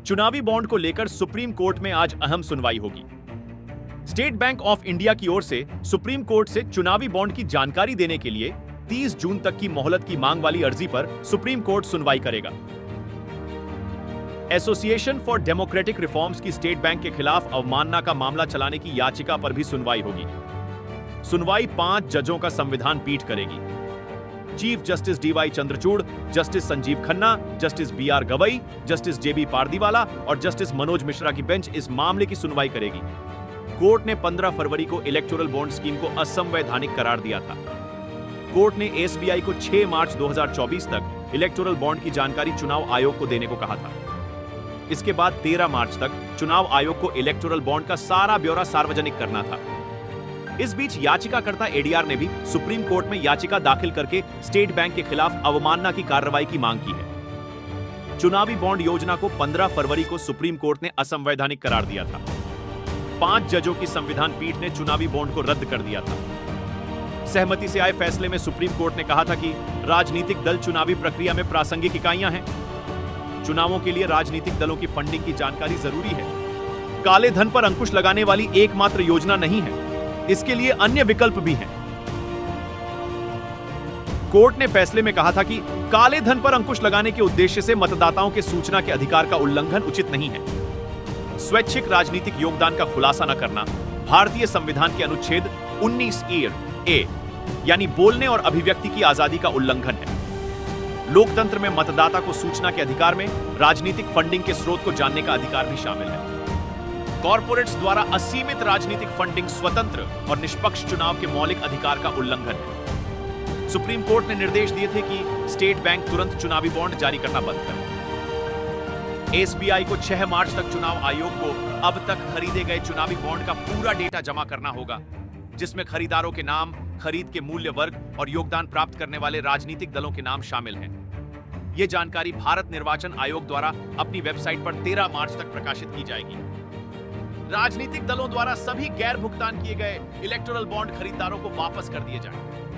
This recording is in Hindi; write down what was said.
चुनावी बॉन्ड को लेकर सुप्रीम कोर्ट में आज अहम सुनवाई होगी। स्टेट बैंक ऑफ इंडिया की ओर से सुप्रीम कोर्ट से चुनावी बॉन्ड की जानकारी देने के लिए 30 जून तक की मोहलत की मांग वाली अर्जी पर सुप्रीम कोर्ट सुनवाई करेगा। एसोसिएशन फॉर डेमोक्रेटिक रिफॉर्म्स की स्टेट बैंक के खिलाफ अवमानना का मामला चलाने की याचिका पर भी सुनवाई होगी। सुनवाई 5 जजों का संविधान पीठ करेगी। Chief justice DY Chandrachud, justice Sanjiv Khanna, justice BR Gavai, justice JB Pardiwala और जस्टिस मनोज मिश्रा की बेंच इस मामले की सुनवाई करेगी। कोर्ट ने 15 फरवरी को इलेक्टोरल बॉन्ड स्कीम को असंवैधानिक करार दिया था। कोर्ट ने एसबीआई को 6 मार्च 2024 तक इलेक्टोरल बॉन्ड की जानकारी चुनाव आयोग को देने को कहा था। इसके बाद 13 मार्च तक चुनाव आयोग को इलेक्टोरल बॉन्ड का सारा ब्यौरा सार्वजनिक करना था। इस बीच याचिकाकर्ता एडीआर ने भी सुप्रीम कोर्ट में याचिका दाखिल करके स्टेट बैंक के खिलाफ अवमानना की कार्रवाई की मांग की है। चुनावी बॉन्ड योजना को 15 फरवरी को सुप्रीम कोर्ट ने असंवैधानिक करार दिया था। 5 जजों की संविधान पीठ ने चुनावी बॉन्ड को रद्द कर दिया था। सहमति से आए फैसले में सुप्रीम कोर्ट ने कहा था कि राजनीतिक दल चुनावी प्रक्रिया में प्रासंगिक इकाइयां हैं। चुनावों के लिए राजनीतिक दलों की फंडिंग की जानकारी जरूरी है। काले धन पर अंकुश लगाने वाली एकमात्र योजना नहीं है, इसके लिए अन्य विकल्प भी हैं। कोर्ट ने फैसले में कहा था कि काले धन पर अंकुश लगाने के उद्देश्य से मतदाताओं के सूचना के अधिकार का उल्लंघन उचित नहीं है। स्वैच्छिक राजनीतिक योगदान का खुलासा न करना भारतीय संविधान के अनुच्छेद 19 यानी बोलने और अभिव्यक्ति की आजादी का उल्लंघन है। लोकतंत्र में मतदाता को सूचना के अधिकार में राजनीतिक फंडिंग के स्रोत को जानने का अधिकार भी शामिल है। कॉर्पोरेट्स द्वारा असीमित राजनीतिक फंडिंग स्वतंत्र और निष्पक्ष चुनाव के मौलिक अधिकार का उल्लंघन है। सुप्रीम कोर्ट ने निर्देश दिए थे कि स्टेट बैंक तुरंत चुनावी बॉन्ड जारी करना बंद करे। एसबीआई को 6 मार्च तक चुनाव आयोग को अब तक खरीदे गए चुनावी बॉन्ड का पूरा डेटा जमा करना होगा, जिसमें खरीदारों के नाम, खरीद के मूल्य वर्ग और योगदान प्राप्त करने वाले राजनीतिक दलों के नाम शामिल हैं। यह जानकारी भारत निर्वाचन आयोग द्वारा अपनी वेबसाइट पर 13 मार्च तक प्रकाशित की जाएगी। राजनीतिक दलों द्वारा सभी गैर भुगतान किए गए इलेक्टोरल बॉन्ड खरीदारों को वापस कर दिए जाएंगे।